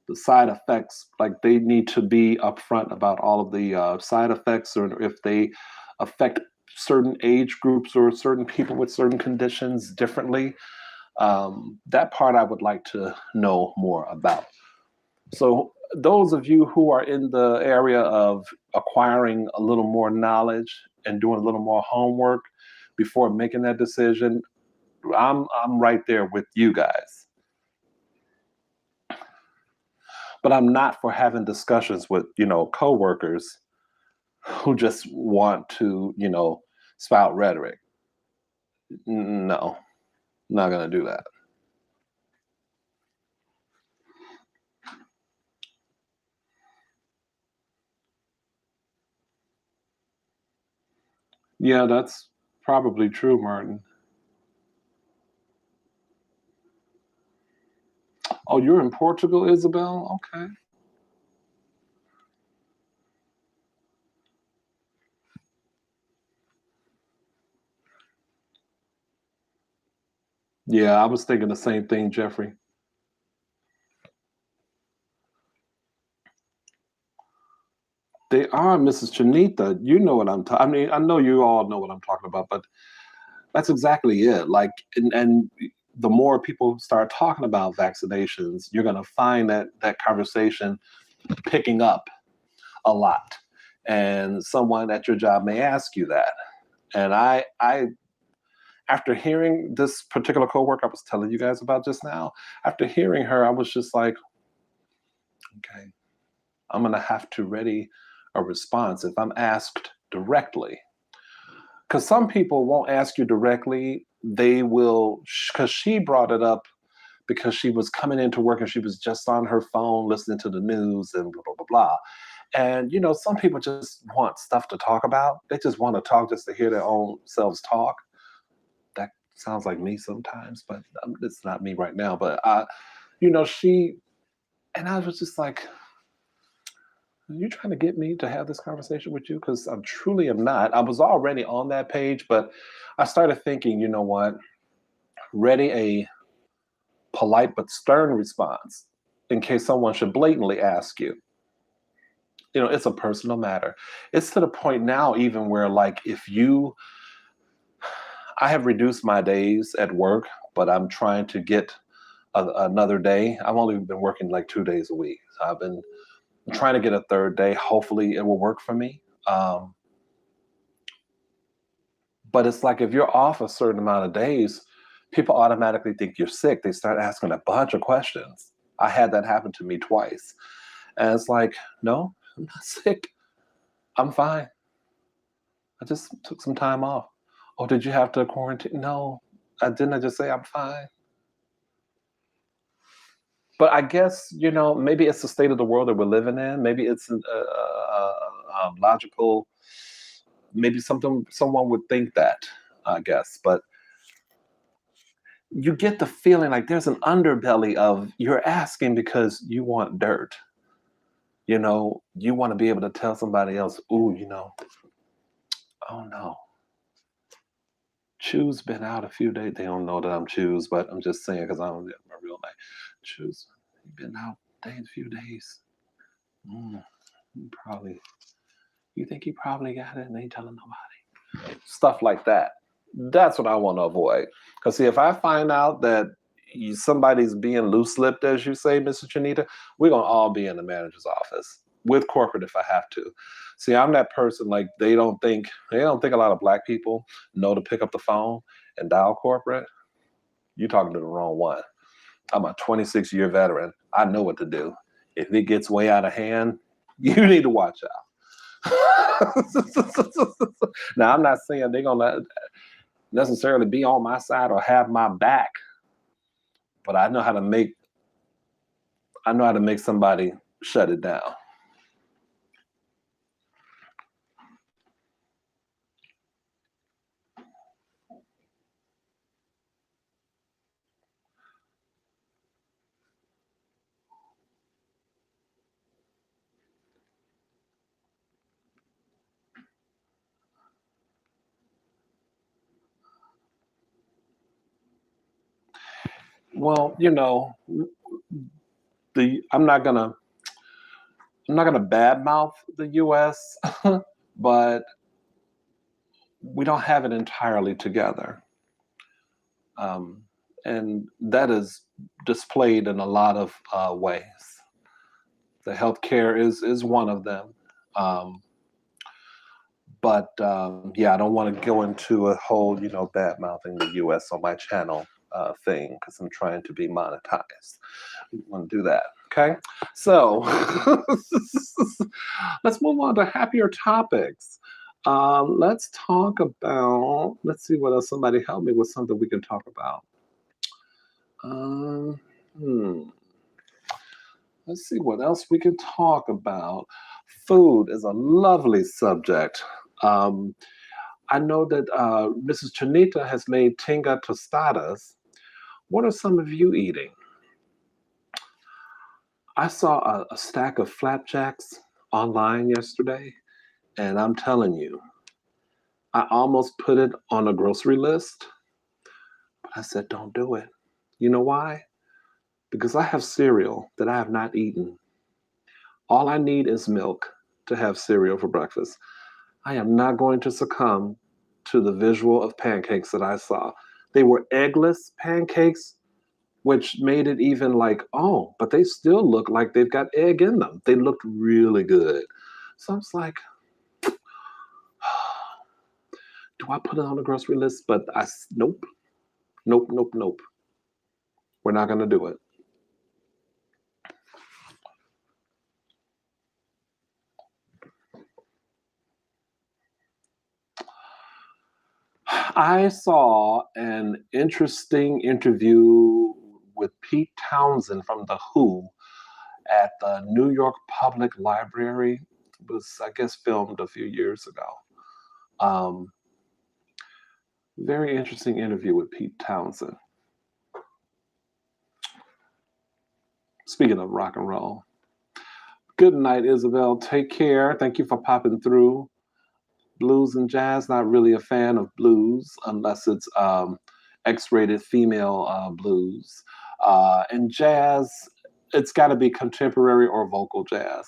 the side effects. Like they need to be upfront about all of the side effects, or if they affect certain age groups or certain people with certain conditions differently. That part I would like to know more about. So, those of you who are in the area of acquiring a little more knowledge and doing a little more homework before making that decision, I'm right there with you guys. But I'm not for having discussions with, coworkers who just want to, spout rhetoric. No, not going to do that. Yeah, that's probably true, Martin. Oh, you're in Portugal, Isabel? Okay. Yeah, I was thinking the same thing, Jeffrey. They are, Mrs. Chanita. You know what I'm talking. I mean, I know you all know what I'm talking about, but that's exactly it. Like, and the more people start talking about vaccinations, you're going to find that conversation picking up a lot, and someone at your job may ask you that. And I, after hearing this particular coworker I was telling you guys about just now, after hearing her, I was just like, okay, I'm going to have to ready a response if I'm asked directly. Because some people won't ask you directly. They will, because she brought it up because she was coming into work and she was just on her phone listening to the news and blah, blah, blah, blah. And, some people just want stuff to talk about. They just want to talk just to hear their own selves talk. That sounds like me sometimes, but it's not me right now. But, she, and I was just like, are you trying to get me to have this conversation with you? Because I truly am not. I was already on that page, but I started thinking, you know what? Ready a polite but stern response in case someone should blatantly ask you. It's a personal matter. It's to the point now, even where, like, I have reduced my days at work, but I'm trying to get another day. I've only been working like 2 days a week. So I've been trying to get a third day. Hopefully, it will work for me. But it's like if you're off a certain amount of days, people automatically think you're sick. They start asking a bunch of questions. I had that happen to me twice. And it's like, no, I'm not sick. I'm fine. I just took some time off. Oh, did you have to quarantine? No, I didn't. I just say I'm fine. But I guess, maybe it's the state of the world that we're living in. Maybe it's logical. Maybe someone would think that, I guess. But you get the feeling like there's an underbelly of you're asking because you want dirt. You want to be able to tell somebody else, ooh, oh no, Chew's been out a few days. They don't know that I'm Chew's, but I'm just saying because I don't get my real name. Chew's been out a few days. Mm, probably. You think he probably got it and ain't telling nobody? Stuff like that. That's what I want to avoid. Because see, if I find out that somebody's being loose-lipped, as you say, Mr. Chanita, we're gonna all be in the manager's office with corporate if I have to. See, I'm that person. Like they don't think a lot of black people know to pick up the phone and dial corporate. You're talking to the wrong one. I'm a 26-year veteran. I know what to do. If it gets way out of hand, you need to watch out. Now, I'm not saying they're gonna necessarily be on my side or have my back, but I know how to make somebody shut it down. Well, the I'm not gonna badmouth the U.S., but we don't have it entirely together, um, and that is displayed in a lot of ways. The healthcare is one of them. Um, but yeah, I don't want to go into a whole, bad mouthing the U.S. on my channel thing because I'm trying to be monetized. I don't want to do that. Okay, so let's move on to happier topics. Let's talk about. Let's see what else. Somebody help me with something we can talk about. Um, hmm. Let's see what else we can talk about. Food is a lovely subject. Um, I know that Mrs. Chinita has made tinga tostadas. What are some of you eating? I saw a stack of flapjacks online yesterday, and I'm telling you, I almost put it on a grocery list, but I said, don't do it. You know why? Because I have cereal that I have not eaten. All I need is milk to have cereal for breakfast. I am not going to succumb to the visual of pancakes that I saw. They were eggless pancakes, which made it even like, oh, but they still look like they've got egg in them. They looked really good. So I was like, do I put it on the grocery list? But nope, nope, nope, nope. We're not going to do it. I saw an interesting interview with Pete Townsend from The Who at the New York Public Library. It was, I guess, filmed a few years ago. Um, Very interesting interview with Pete Townsend. Speaking of rock and roll. Good night, Isabel. Take care. Thank you for popping through. Blues and jazz, not really a fan of blues unless it's X-rated female blues. And jazz, it's got to be contemporary or vocal jazz.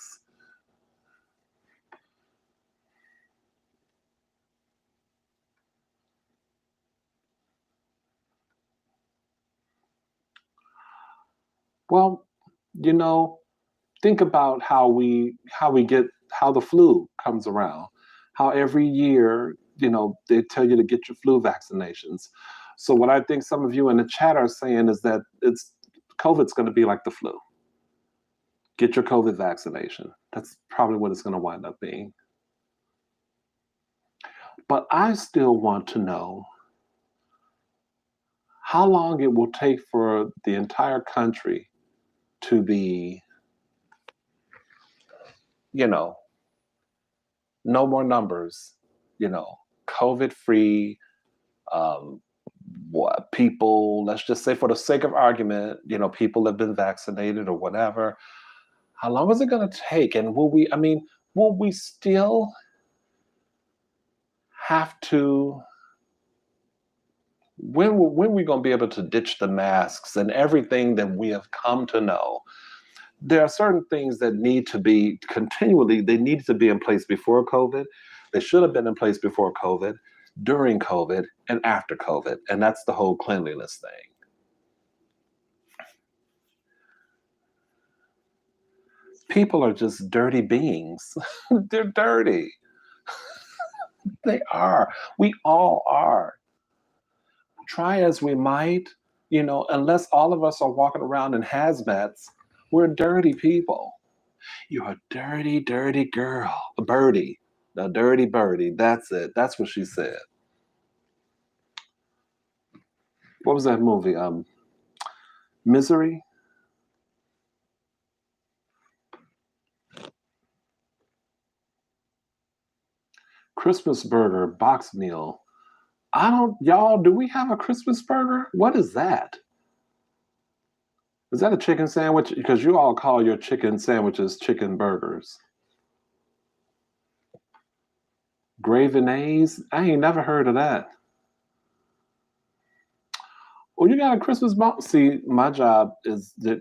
Well, you know, think about how the flu comes around. How every year, they tell you to get your flu vaccinations. So what I think some of you in the chat are saying is that COVID's going to be like the flu. Get your COVID vaccination. That's probably what it's going to wind up being. But I still want to know how long it will take for the entire country to be, you know, no more numbers, COVID free, um, what people, let's just say for the sake of argument, people have been vaccinated or whatever. How long is it going to take? And will we still have to, when are we going to be able to ditch the masks and everything that we have come to know? There are certain things that need to be they need to be in place before COVID. They should have been in place before COVID, during COVID, and after COVID. And that's the whole cleanliness thing. People are just dirty beings. They're dirty. They are. We all are. Try as we might, unless all of us are walking around in hazmats, we're dirty people. You're a dirty, dirty girl. A birdie. A dirty birdie. That's it. That's what she said. What was that movie? Misery? Christmas burger, box meal. Y'all, do we have a Christmas burger? What is that? Is that a chicken sandwich? Because you all call your chicken sandwiches chicken burgers. Gravinaise? I ain't never heard of that. Well, you got a Christmas bonus. See, my job is that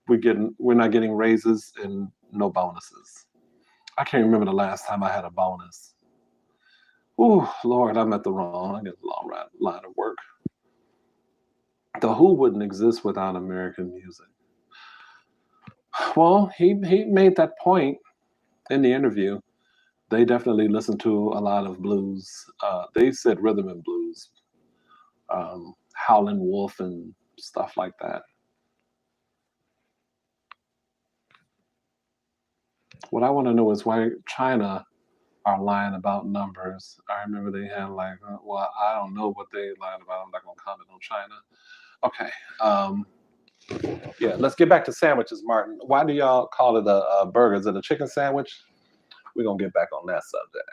we're not getting raises and no bonuses. I can't remember the last time I had a bonus. Oh Lord, I'm at the wrong. I get the long line of work. The Who wouldn't exist without American music. Well, he made that point in the interview. They definitely listen to a lot of blues. They said rhythm and blues, Howlin' Wolf and stuff like that. What I want to know is why China are lying about numbers. I remember they had like, well, I don't know what they lied about. I'm not gonna comment on China. Okay. Yeah, let's get back to sandwiches, Martin. Why do y'all call it a burger? Is it a chicken sandwich? We're gonna get back on that subject.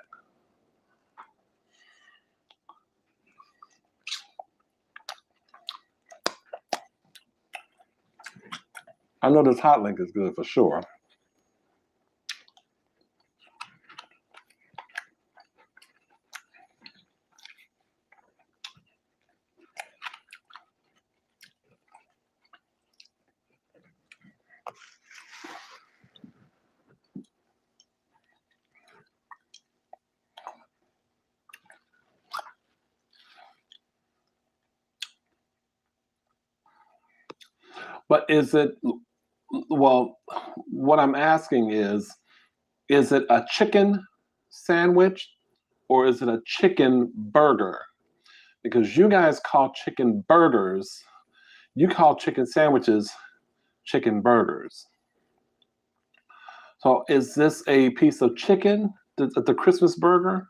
I know this hot link is good for sure. But is it, well, what I'm asking is it a chicken sandwich or is it a chicken burger? Because you guys call chicken burgers, you call chicken sandwiches chicken burgers. So is this a piece of chicken, the Christmas burger?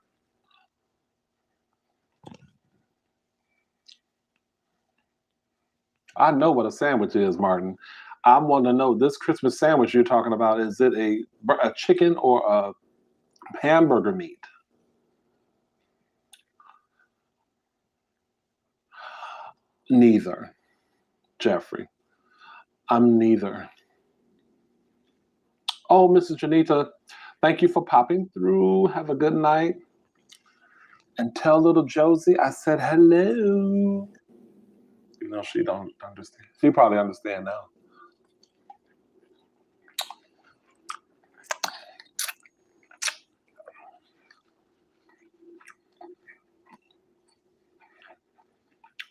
I know what a sandwich is, Martin. I want to know this Christmas sandwich you're talking about, is it a chicken or a hamburger meat? Neither, Jeffrey. I'm neither. Oh, Mrs. Janita, thank you for popping through. Have a good night. And tell little Josie I said hello. You know, she don't understand. She probably understand now.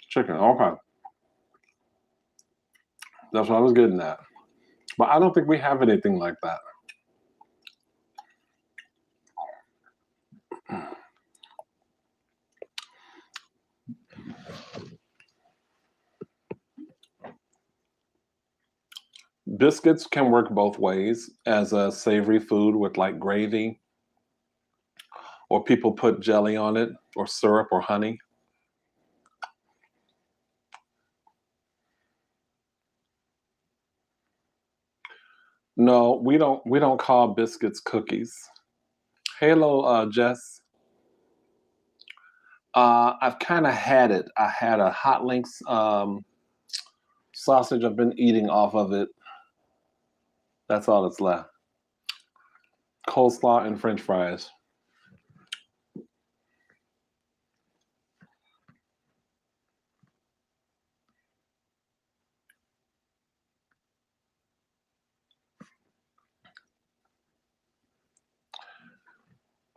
Chicken, okay. That's what I was getting at. But I don't think we have anything like that. Biscuits can work both ways as a savory food with like gravy, or people put jelly on it, or syrup, or honey. No, we don't call biscuits cookies. Hello, Jess. I've kind of had it. I had a hot links sausage. I've been eating off of it. That's all that's left. Coleslaw and French fries.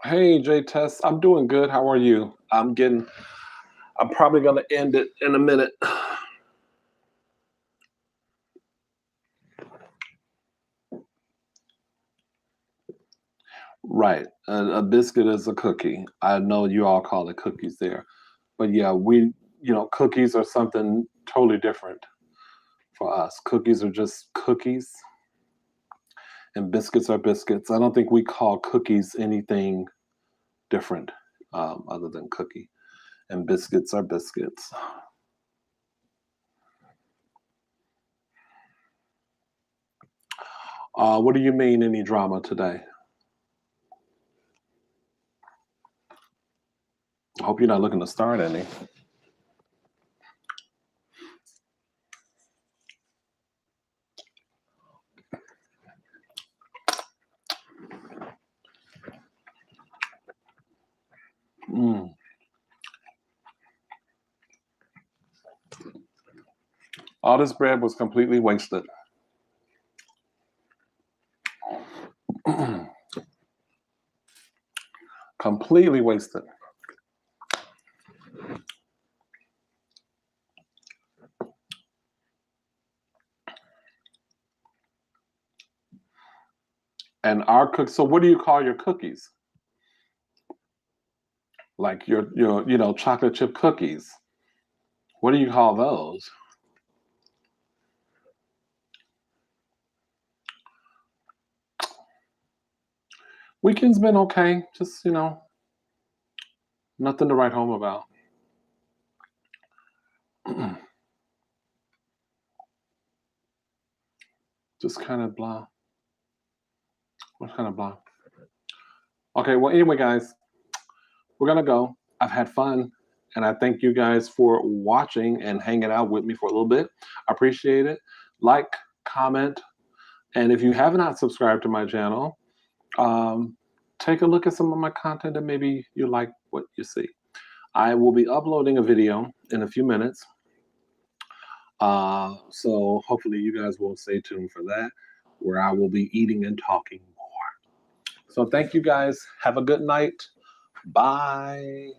Hey, J Tess. I'm doing good. How are you? I'm probably gonna end it in a minute. Right. A biscuit is a cookie. I know you all call it cookies there. But yeah, cookies are something totally different for us. Cookies are just cookies, and biscuits are biscuits. I don't think we call cookies anything different other than cookie. And biscuits are biscuits. What do you mean, any drama today? I hope you're not looking to start any. Mm. All this bread was completely wasted. Completely wasted. And our cookies. So, what do you call your cookies? Like your chocolate chip cookies. What do you call those? Weekend's been okay. Just nothing to write home about. Just kind of blah. What kind of blah? Okay. Well, anyway, guys, we're gonna go. I've had fun, and I thank you guys for watching and hanging out with me for a little bit. I appreciate it. Like, comment, and if you have not subscribed to my channel, take a look at some of my content and maybe you like what you see. I will be uploading a video in a few minutes. So hopefully you guys will stay tuned for that, where I will be eating and talking more. So thank you guys. Have a good night. Bye.